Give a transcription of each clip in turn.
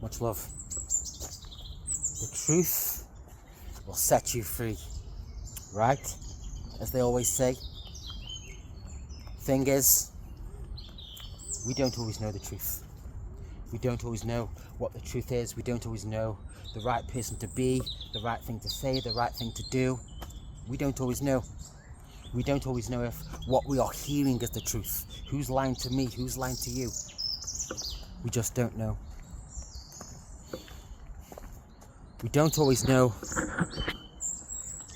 Much love. The truth will set you free, right? As they always say. Thing is, we don't always know the truth. We don't always know what the truth is. We don't always know the right person to be, the right thing to say, the right thing to do. We don't always know. We don't always know if what we are hearing is the truth. Who's lying to me? Who's lying to you? We just don't know. We don't always know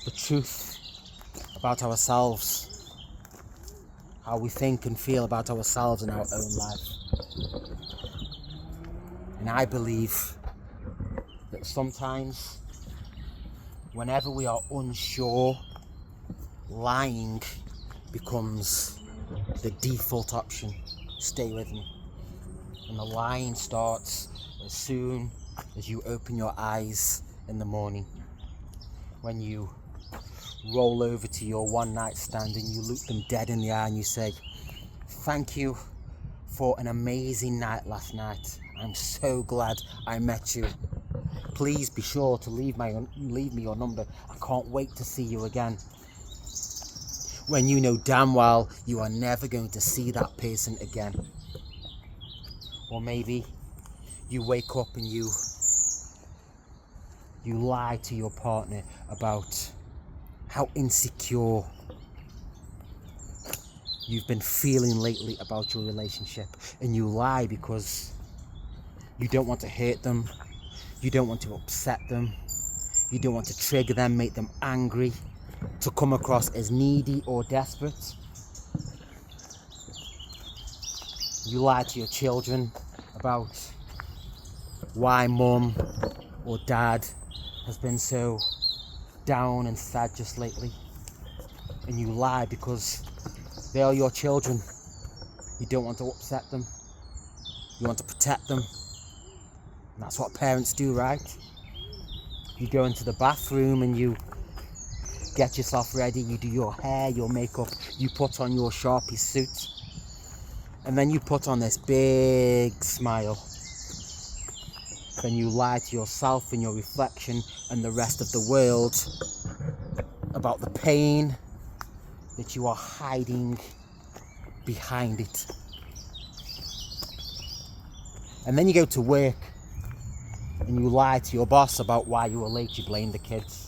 the truth about ourselves, how we think and feel about ourselves in our own life. And I believe that sometimes, whenever we are unsure, lying becomes the default option. Stay with me. And the lying starts as soon as you open your eyes in the morning. When you roll over to your one night stand and you look them dead in the eye and you say, "Thank you for an amazing night last night. I'm so glad I met you. Please be sure to leave me your number. I can't wait to see you again." When you know damn well you are never going to see that person again. Or maybe you wake up and you lie to your partner about how insecure you've been feeling lately about your relationship. And you lie because you don't want to hurt them. You don't want to upset them. You don't want to trigger them, make them angry, to come across as needy or desperate. You lie to your children about why mum or dad has been so down and sad just lately. And you lie because they are your children. You don't want to upset them. You want to protect them. And that's what parents do, right? You go into the bathroom and you get yourself ready, you do your hair, your makeup, you put on your Sharpie suit, and then you put on this big smile. Then you lie to yourself and your reflection and the rest of the world about the pain that you are hiding behind it. And then you go to work and you lie to your boss about why you were late, you blame the kids.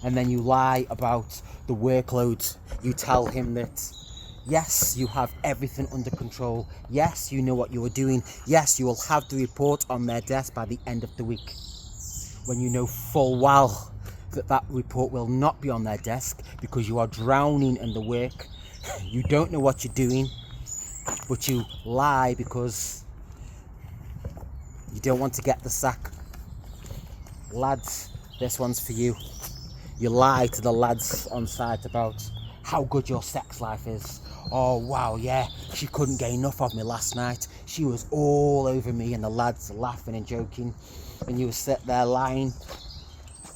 And then you lie about the workload. You tell him that, yes, you have everything under control. Yes, you know what you are doing. Yes, you will have the report on their desk by the end of the week. When you know full well that that report will not be on their desk because you are drowning in the work. You don't know what you're doing, but you lie because you don't want to get the sack. Lads, this one's for you. You lie to the lads on site about how good your sex life is. Oh wow, yeah, she couldn't get enough of me last night. She was all over me, and the lads are laughing and joking. And you sit there lying,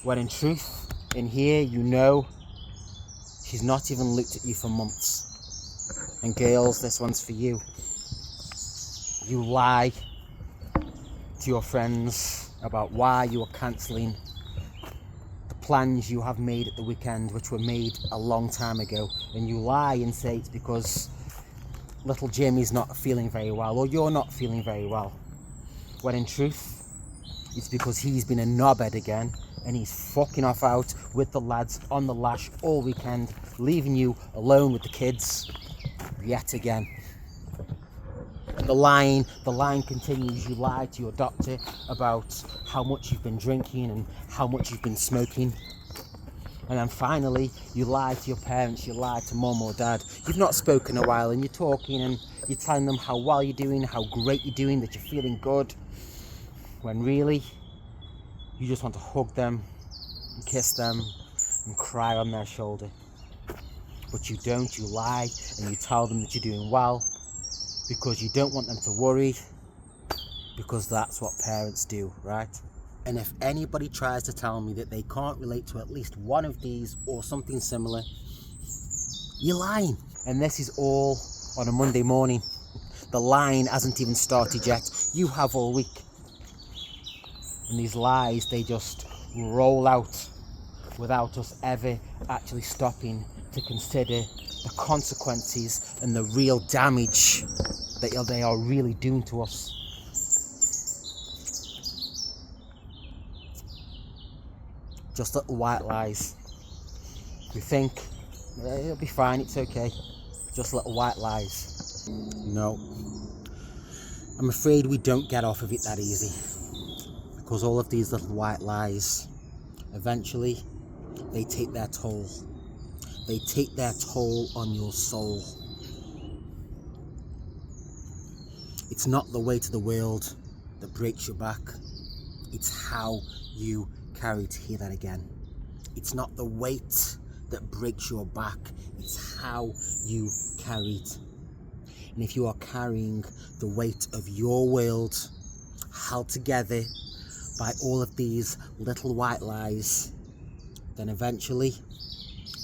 when in truth, in here, you know she's not even looked at you for months. And girls, this one's for you. You lie to your friends about why you are cancelling the plans you have made at the weekend, which were made a long time ago. And you lie and say it's because little Jimmy's not feeling very well, or you're not feeling very well. When in truth, it's because he's been a knobhead again, and he's fucking off out with the lads on the lash all weekend, leaving you alone with the kids yet again. And the line continues. You lie to your doctor about how much you've been drinking and how much you've been smoking. And then finally, you lie to your parents, you lie to mum or dad. You've not spoken in a while, and you're talking and you're telling them how well you're doing, how great you're doing, that you're feeling good. When really, you just want to hug them and kiss them and cry on their shoulder. But you don't, you lie and you tell them that you're doing well because you don't want them to worry, because that's what parents do, right? And if anybody tries to tell me that they can't relate to at least one of these or something similar, you're lying. And this is all on a Monday morning. The line hasn't even started yet. You have all week. And these lies, they just roll out without us ever actually stopping to consider the consequences and the real damage that they are really doing to us. Just little white lies. We think it'll be fine, it's okay. Just little white lies. No. I'm afraid we don't get off of it that easy. Because all of these little white lies, eventually, they take their toll. They take their toll on your soul. It's not the weight of the world that breaks your back. It's how you carry it. Hear that again. It's not the weight that breaks your back. It's how you carry it. And if you are carrying the weight of your world held together by all of these little white lies, then eventually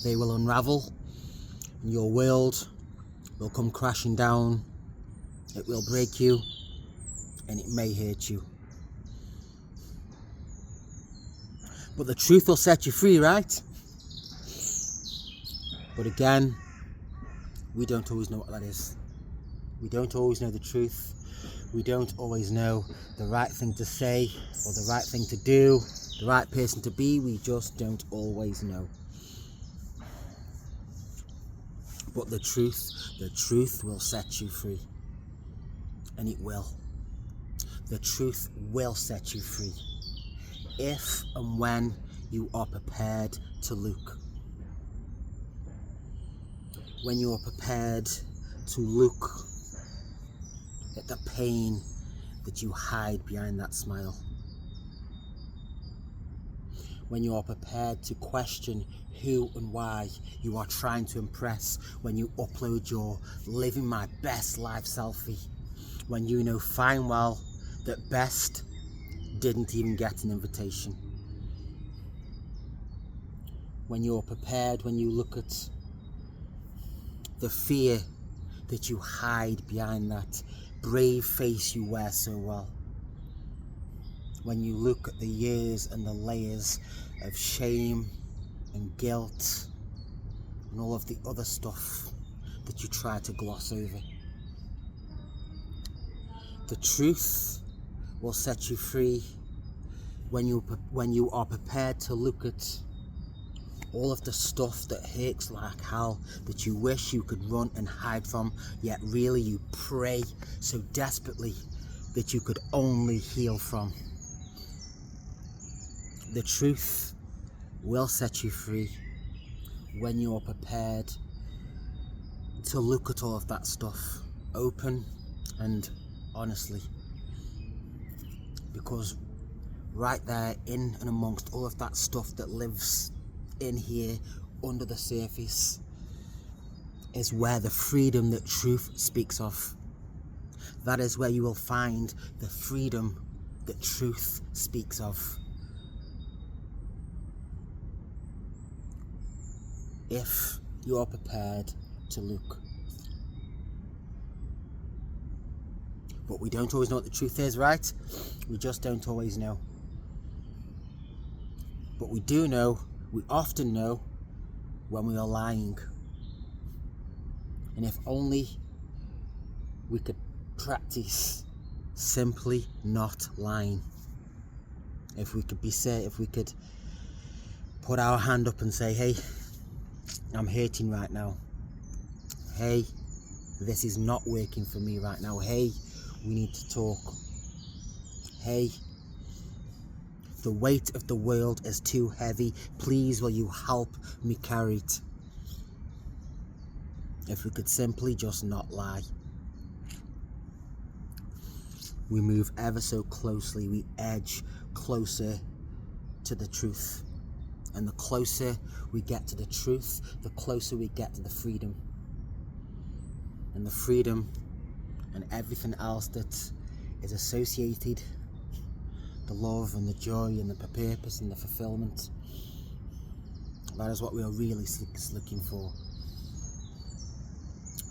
they will unravel and your world will come crashing down. It will break you and it may hurt you. But the truth will set you free, right? But again, we don't always know what that is. We don't always know the truth. We don't always know the right thing to say or the right thing to do, the right person to be. We just don't always know. But the truth will set you free. And it will. The truth will set you free. If and when you are prepared to look. When you are prepared to look at the pain that you hide behind that smile. When you are prepared to question who and why you are trying to impress when you upload your living my best life selfie. When you know fine well that best didn't even get an invitation. When you're prepared, when you look at the fear that you hide behind that brave face you wear so well. When you look at the years and the layers of shame and guilt and all of the other stuff that you try to gloss over. The truth will set you free when you are prepared to look at all of the stuff that hurts like hell, that you wish you could run and hide from, yet really you pray so desperately that you could only heal from. The truth will set you free when you're prepared to look at all of that stuff open and honestly. Because right there in and amongst all of that stuff that lives in here under the surface is where the freedom that truth speaks of. That is where you will find the freedom that truth speaks of. If you are prepared to look. But we don't always know what the truth is, right? We just don't always know. But we do know, we often know when we are lying. And if only we could practice simply not lying. If we could put our hand up and say, hey, I'm hurting right now. Hey, this is not working for me right now. Hey, we need to talk. Hey, the weight of the world is too heavy. Please, will you help me carry it? If we could simply just not lie. We move ever so closely. We edge closer to the truth. And the closer we get to the truth, the closer we get to the freedom. And the freedom and everything else that is associated, the love and the joy and the purpose and the fulfillment. That is what we are really looking for.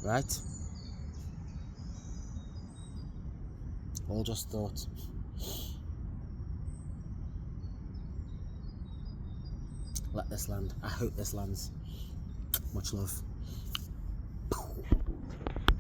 Right? All just thought. let this land. I hope this lands. Much love.